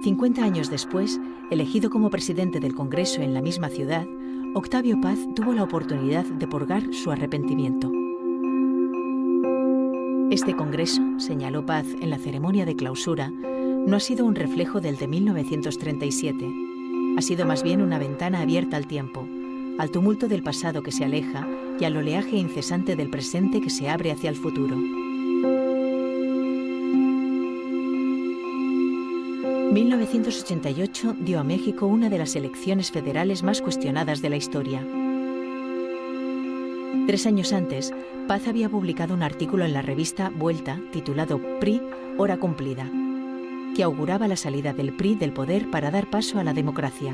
50 años después, elegido como presidente del Congreso en la misma ciudad, Octavio Paz tuvo la oportunidad de purgar su arrepentimiento. Este Congreso, señaló Paz en la ceremonia de clausura, no ha sido un reflejo del de 1937. Ha sido más bien una ventana abierta al tiempo, al tumulto del pasado que se aleja y al oleaje incesante del presente que se abre hacia el futuro. 1988 dio a México una de las elecciones federales más cuestionadas de la historia. 3 años antes, Paz había publicado un artículo en la revista Vuelta titulado PRI, Hora Cumplida, que auguraba la salida del PRI del poder para dar paso a la democracia.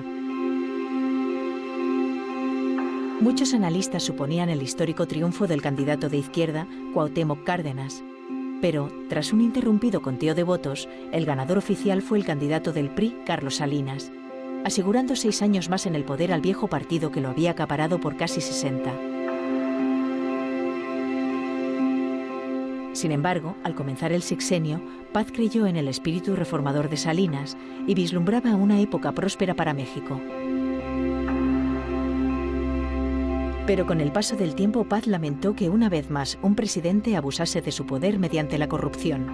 Muchos analistas suponían el histórico triunfo del candidato de izquierda, Cuauhtémoc Cárdenas, pero tras un interrumpido conteo de votos, el ganador oficial fue el candidato del PRI, Carlos Salinas, asegurando 6 años más en el poder al viejo partido que lo había acaparado por casi 60. Sin embargo, al comenzar el sexenio, Paz creyó en el espíritu reformador de Salinas y vislumbraba una época próspera para México. Pero con el paso del tiempo, Paz lamentó que una vez más un presidente abusase de su poder mediante la corrupción.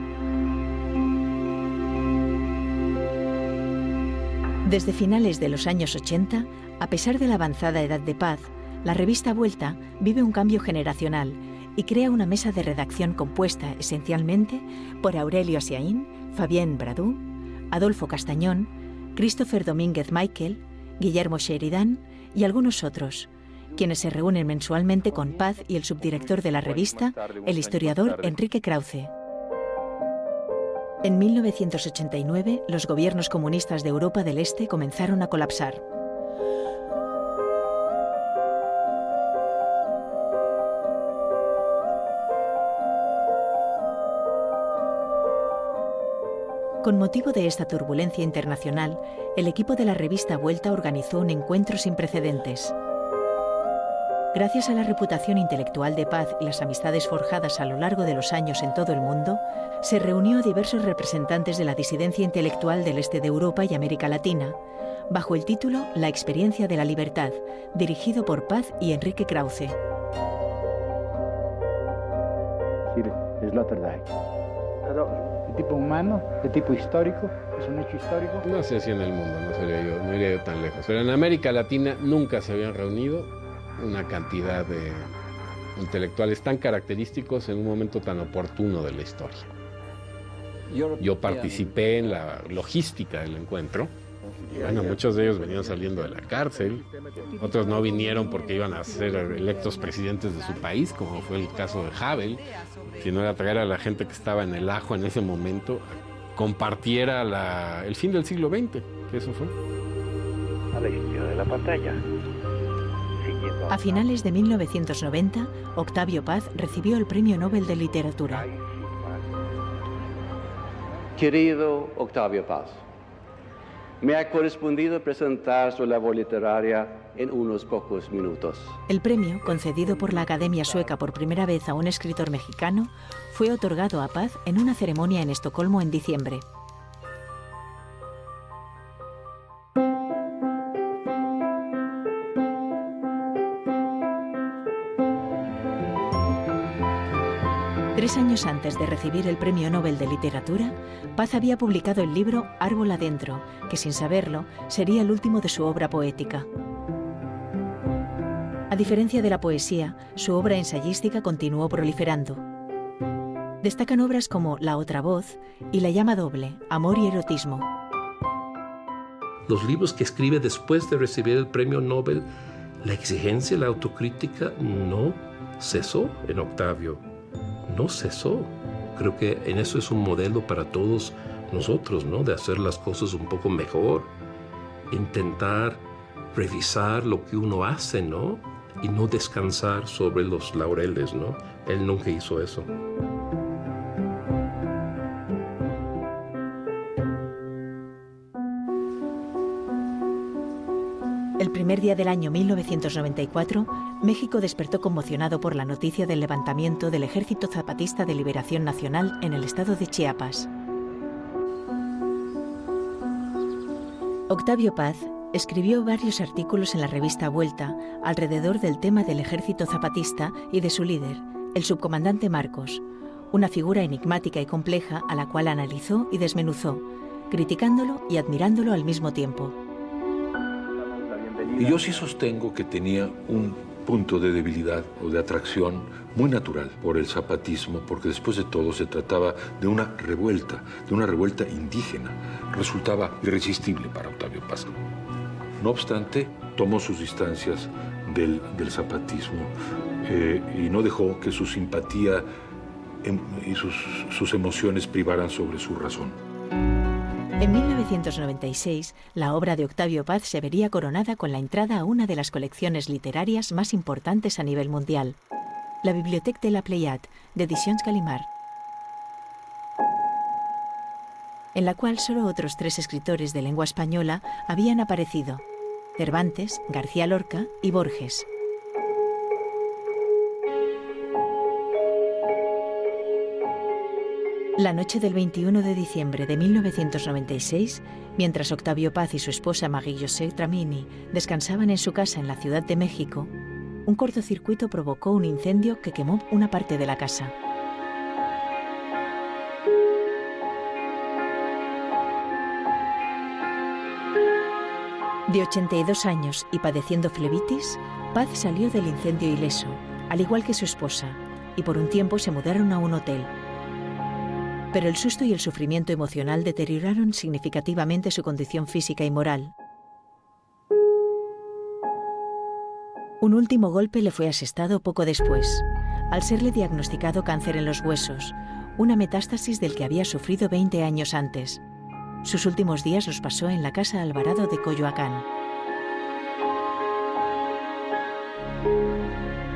Desde finales de los años 80, a pesar de la avanzada edad de Paz, la revista Vuelta vive un cambio generacional y crea una mesa de redacción compuesta esencialmente por Aurelio Asiaín, Fabien Bradou, Adolfo Castañón, Christopher Domínguez Michael, Guillermo Sheridan y algunos otros, quienes se reúnen mensualmente con Paz y el subdirector de la revista, el historiador Enrique Krause. En 1989, los gobiernos comunistas de Europa del Este comenzaron a colapsar. Con motivo de esta turbulencia internacional, el equipo de la revista Vuelta organizó un encuentro sin precedentes. Gracias a la reputación intelectual de Paz y las amistades forjadas a lo largo de los años en todo el mundo, se reunió a diversos representantes de la disidencia intelectual del este de Europa y América Latina, bajo el título La experiencia de la libertad, dirigido por Paz y Enrique Krause. Sloterdijk. De tipo humano, de tipo histórico, es un hecho histórico. No sé si en el mundo, no iría yo tan lejos. Pero en América Latina nunca se habían reunido una cantidad de intelectuales tan característicos en un momento tan oportuno de la historia. Yo participé en la logística del encuentro. Bueno, muchos de ellos venían saliendo de la cárcel, otros no vinieron porque iban a ser electos presidentes de su país, como fue el caso de Havel, sino era traer a la gente que estaba en el ajo en ese momento, compartiera el fin del siglo XX, que eso fue. A la izquierda de la pantalla. A finales de 1990, Octavio Paz recibió el Premio Nobel de Literatura. Querido Octavio Paz, me ha correspondido presentar su labor literaria en unos pocos minutos. El premio, concedido por la Academia Sueca por primera vez a un escritor mexicano, fue otorgado a Paz en una ceremonia en Estocolmo en diciembre. Tres años antes de recibir el Premio Nobel de Literatura, Paz había publicado el libro Árbol adentro, que sin saberlo sería el último de su obra poética. A diferencia de la poesía, su obra ensayística continuó proliferando. Destacan obras como La otra voz y La llama doble, Amor y erotismo. Los libros que escribe después de recibir el Premio Nobel, la exigencia y la autocrítica no cesó en Octavio. No cesó. Creo que en eso es un modelo para todos nosotros, ¿no? De hacer las cosas un poco mejor, intentar revisar lo que uno hace, ¿no? Y no descansar sobre los laureles, ¿no? Él nunca hizo eso. El primer día del año 1994, México despertó conmocionado por la noticia del levantamiento del Ejército Zapatista de Liberación Nacional en el estado de Chiapas. Octavio Paz escribió varios artículos en la revista Vuelta alrededor del tema del Ejército Zapatista y de su líder, el subcomandante Marcos, una figura enigmática y compleja a la cual analizó y desmenuzó, criticándolo y admirándolo al mismo tiempo. Y yo sí sostengo que tenía un punto de debilidad o de atracción muy natural por el zapatismo, porque después de todo se trataba de una revuelta indígena. Resultaba irresistible para Octavio Paz. No obstante, tomó sus distancias del zapatismo y no dejó que su simpatía y sus emociones privaran sobre su razón. En 1996, la obra de Octavio Paz se vería coronada con la entrada a una de las colecciones literarias más importantes a nivel mundial, la Bibliothèque de la Pléiade, de Edicions Gallimard, en la cual solo otros 3 escritores de lengua española habían aparecido: Cervantes, García Lorca y Borges. La noche del 21 de diciembre de 1996, mientras Octavio Paz y su esposa Marie-José Tramini descansaban en su casa en la Ciudad de México, un cortocircuito provocó un incendio que quemó una parte de la casa. De 82 años y padeciendo flebitis, Paz salió del incendio ileso, al igual que su esposa, y por un tiempo se mudaron a un hotel. Pero el susto y el sufrimiento emocional deterioraron significativamente su condición física y moral. Un último golpe le fue asestado poco después, al serle diagnosticado cáncer en los huesos, una metástasis del que había sufrido 20 años antes. Sus últimos días los pasó en la Casa Alvarado de Coyoacán.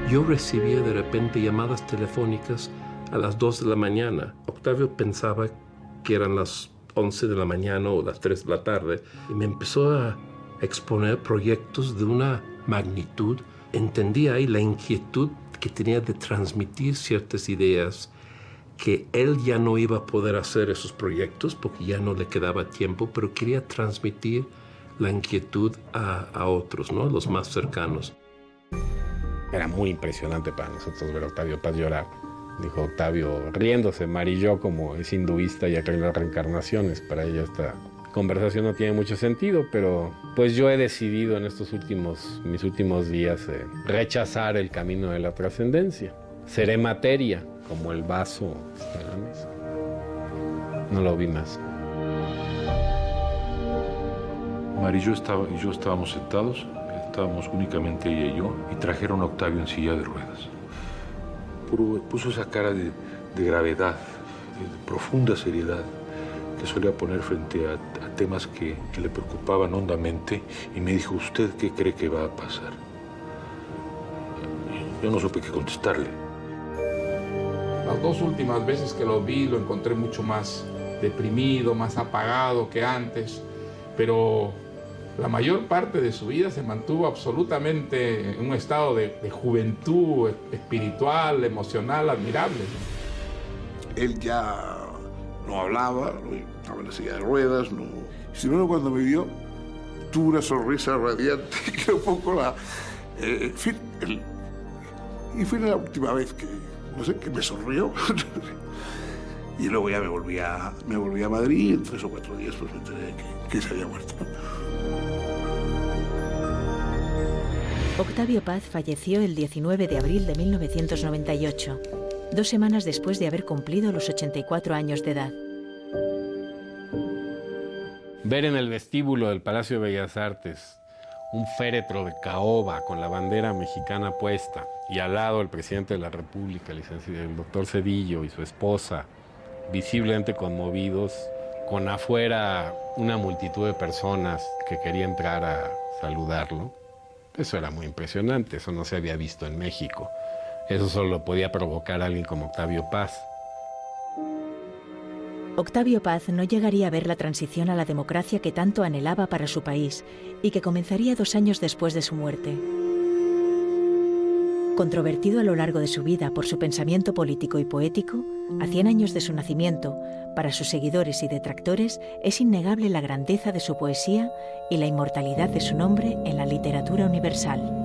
Yo recibía de repente llamadas telefónicas a las 2 de la mañana. Octavio pensaba que eran las 11 de la mañana o las 3 de la tarde y me empezó a exponer proyectos de una magnitud. Entendía ahí la inquietud que tenía de transmitir ciertas ideas, que él ya no iba a poder hacer esos proyectos porque ya no le quedaba tiempo, pero quería transmitir la inquietud a otros, ¿no? Los más cercanos. Era muy impresionante para nosotros ver a Octavio Paz llorar. Dijo Octavio, riéndose, Marilló, como es hinduista y cree en las reencarnaciones, para ella esta conversación no tiene mucho sentido, pero pues yo he decidido en mis últimos días rechazar el camino de la trascendencia. Seré materia, como el vaso de la mesa. No lo vi más. Marilló y yo estábamos sentados, estábamos únicamente ella y yo, y trajeron a Octavio en silla de ruedas. Puso esa cara de gravedad, de profunda seriedad, que solía poner frente a temas que le preocupaban hondamente, y me dijo, ¿usted qué cree que va a pasar? Yo no supe qué contestarle. Las 2 últimas veces que lo vi, lo encontré mucho más deprimido, más apagado que antes, pero la mayor parte de su vida se mantuvo absolutamente en un estado de juventud espiritual, emocional, admirable. Él ya no hablaba, estaba en la silla de ruedas, no. Sin embargo, cuando me vio, tuvo una sonrisa radiante, que un poco y fue la última vez que, no sé, que me sonrió. Y luego ya me volví a Madrid y en 3 o 4 días pues me enteré que se había muerto. Octavio Paz falleció el 19 de abril de 1998, 2 semanas después de haber cumplido los 84 años de edad. Ver en el vestíbulo del Palacio de Bellas Artes un féretro de caoba con la bandera mexicana puesta y al lado el presidente de la República, el doctor Zedillo y su esposa, visiblemente conmovidos, con afuera una multitud de personas que quería entrar a saludarlo. Eso era muy impresionante, eso no se había visto en México. Eso solo podía provocar a alguien como Octavio Paz. Octavio Paz no llegaría a ver la transición a la democracia que tanto anhelaba para su país y que comenzaría 2 años después de su muerte. Controvertido a lo largo de su vida por su pensamiento político y poético, a 100 años de su nacimiento, para sus seguidores y detractores es innegable la grandeza de su poesía y la inmortalidad de su nombre en la literatura universal.